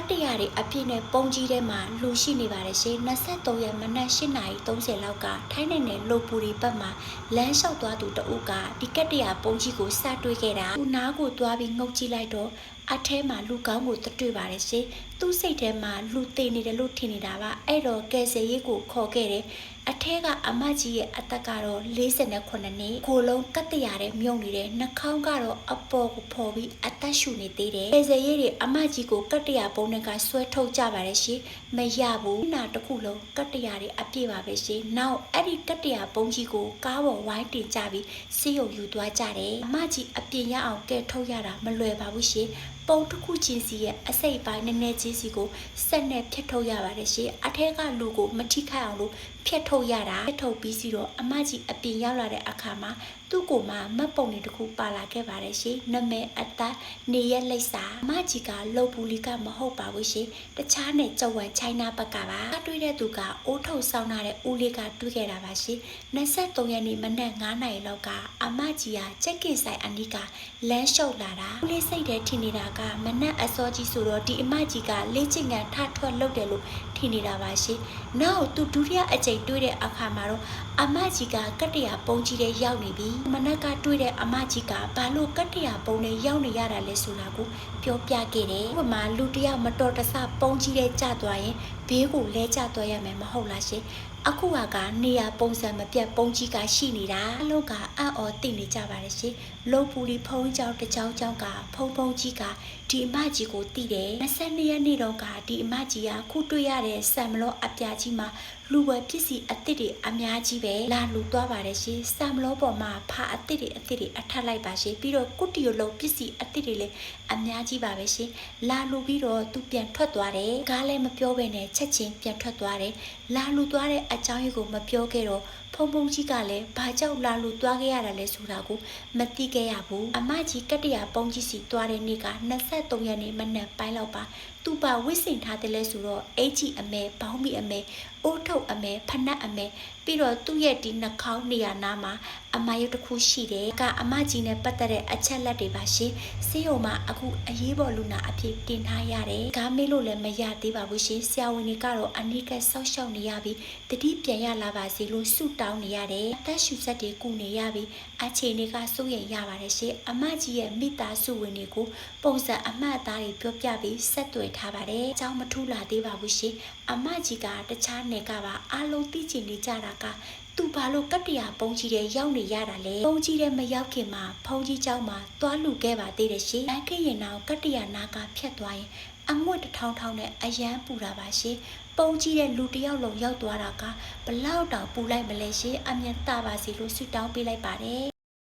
တရတွေအပြည့်နဲ့ပုံကြီးထဲမှာလူရှိနေပါတယ်ရှင်23ရက်မနက်8:30လောက်ကထိုင်းနိုင်ငံလိုပူရီဘက်မှာလမ်းလျှောက်သွားသူတအုပ်ကဒီကတရပုံကြီးကိုစတွေ့ခဲ့တာသူနားကိုသွားပြီးငုတ်ကြည့်လိုက်တော့အထဲမှာလူကောင်းကိုတွေ့ပါတယ်ရှင်သူ့စိတ်ထဲမှာလူသေးနေတယ်လို့ထင်နေတာပါအဲ့တော့ကယ်ဆယ်ရေးကိုခေါ်ခဲ့တယ်အထဲကအမကြီးရဲ့အသက်ကတော့48နှစ်ကိုလုံးကတရတဲ့မြုံနေတယ်နှာခေါင်းကတော့အပေါ်ကိုဖော်ပြီးအသက်ရှူနေသေးတယ်ကယ်ဆယ်ရေးတွေအမကြီးကိုကတရပုံနဲ့ကဆွဲထုတ်ကြပါတယ်ရှင်မရဘူးနာတစ်ခုလုံးကတရတွေအပြည့်ပါပဲရှင်နောက်အဲ့ဒီကတရပုံကြီးကိုကားပေါ်ဝိုင်းတင်ကြပြီးစီးရုံယူသွားကြတယ်အမကြီးအပြင်ရအောင်ကဲထုတ်ရတာမလွယ်ပါဘူးရှင်ပုံတစ်ခုချင်းစီရဲ့အစိတ်ပိုင်းနည်းနည်းချင်းစီကိုဆက်နဲ့ဖြတ်ထုတ်ရပါတယ်ရှင်အထက်ကလူကိုမထိခိုက်အောင်လို့ဖြတ်ထုတ်ရတာဖြတ်ထုတ်ပြီးစီတော့အမကြီးအပြင်ရောက်လာတဲ့အခါမှာသူ့ကိုမှမတ်ပုံတွေတစ်ခုပါလာခဲ့ပါတယ်ရှင်နာမည်အသက်နေရက်လိပ်စာအမကြီးကလုံပူလီကမဟုတ်ပါဘူးရှင်တခြားနဲ့ကြဝံချိုင်းနာဘက်ကပါတွေ့တဲ့သူကအိုးထုတ်ဆောင်လာတဲ့ဦးလေးကတွေ့ခဲ့တာပါရှင်23ရက်နေ့မနက်9:00နာရီလောက်ကအမကြီးကချက်ကင်ဆိုင်အနီးကလမ်းလျှောက်လာတာဦးလေးစိတ်ထဲထင်နေတာကမနက်အစောကြီးဆိုတော့ဒီအမကြီးကလေ့ကျင့်ခန်းထထွက်လုပ်တယ်လို့ထင်နေတာပါရှင်နောက်သူဒုတိယအကြိမ်တွေ့တဲ့အခါမှာတော့အမကြီးကကတရပုံကြီးတဲ့ရောက်နေပြီမနက်ကတွေ့တဲ့အမကြီးကဘာလို့ကတရပုံနဲ့ရောက်နေရတာလဲဆိုတာကိုပြောပြခဲ့တယ်ဥပမာလူတယောက်မတော်တဆပုံကြီးတဲ့ကျသွားရင်ဘေးကိုလဲကျသွားရမယ်မဟုတ်လားရှင်အခုကနေရာပုံစံမပြတ်ပုံကြီးကရှိနေတာအလုံးကအံ့ဩသိနေကြပါတယ်ရှင်လုံပူလီဖုံးကြောင်တစ်ကြောင်ကြောင်ကဖုံကြီးကဒီအမကြီးကိုသိတယ်22ရက်နေ့တော့ကဒီအမကြီးကခုတွေ့ရတဲ့ဆံမလောအပြာကြီးမှာလူဝယ်ပစ္စည်းအသစ်တွေအများကြီးပဲလာလူသွားပါတယ်ရှင်ဆံမလောပေါ်မှာဖာအသစ်တွေအထပ်လိုက်ပါရှင်ပြီးတော့ကုတီယိုလုံးပစ္စည်းအသစ်တွေလည်းအများကြီးပါပဲရှင်လာလူပြီးတော့သူပြန်ထွက်သွားတယ်ကားလည်းမပြောဘဲနဲ့ချက်ချင်းပြန်ထွက်သွားတယ်လာလူသွားတဲ့အကြောင်းရင်းကိုမပြောခဲ့တော့ဖုံကြီးကလည်းဘာကြောင့်လာလူသွားခဲ့ရတာလဲဆိုတာကိုမသိခဲ့ရဘူးအမကြီးကတရပုံကြီးစီသွားတဲ့နေ့က23ရက်နေ့မနက်ပိုင်းလောက်ပါသူပါဝစ်စင်ထားတယ်လဲဆိုတော့အကြီးအမဲဘောင်းမီအမဲအိုးထုတ်အမဲဖနက်အမဲပြီးတော့သူ့ရဲ့ဒီနှာခေါင်းနေရာနားမှာအမရုပ်တစ်ခုရှိတယ်ကအမကြီးနဲ့ပတ်သက်တဲ့အချက်လက်တွေပါရှင်ဆေးရုံမှာအခုအရေးပေါ်လူနာအဖြစ်တင်ထားရတယ်ကားမေးလို့လည်းမရသေးပါဘူးရှင်ဆရာဝန်တွေကတော့အနိကဆောက်ရှောက်နေရပြီးတတိပြန်ရလာပါစေလို့ဆုတောင်းနေရတယ်အသက်ရှူဆက်တွေကုနေရပြီးအခြေအနေကစိုးရိမ်ရပါတယ်ရှင်အမကြီးရဲ့မိသားစုဝင်တွေကိုပုံစံအမှတ်အသားတွေပြောပြပြီးဆက်သွယ်ထားပါတယ်အကြောင်းမထူးလာသေးပါဘူးရှင်အမကြီးကတခြားနယ်ကပါအားလုံးသိချင်နေကြတာကသူဘာလို့ကတရပုံကြီးတဲ့ရောက်နေရတာလဲပုံကြီးတဲ့မရောက်ခင်မှာဖုံးကြီးเจ้าမှာသွားလူခဲ့ပါသေးတယ်ရှင်လမ်းခရင်တော့ကတရနာကဖြတ်သွားရင်အမွတ်ထောင်းနဲ့အရန်ပူတာပါရှင်ပုံကြီးတဲ့လူတယောက်လုံးရောက်သွားတာကဘလောက်တောင်ပူလိုက်မလဲရှင်အမြင်တပါစီလို့ဆွတောင်းပေးလိုက်ပါတယ်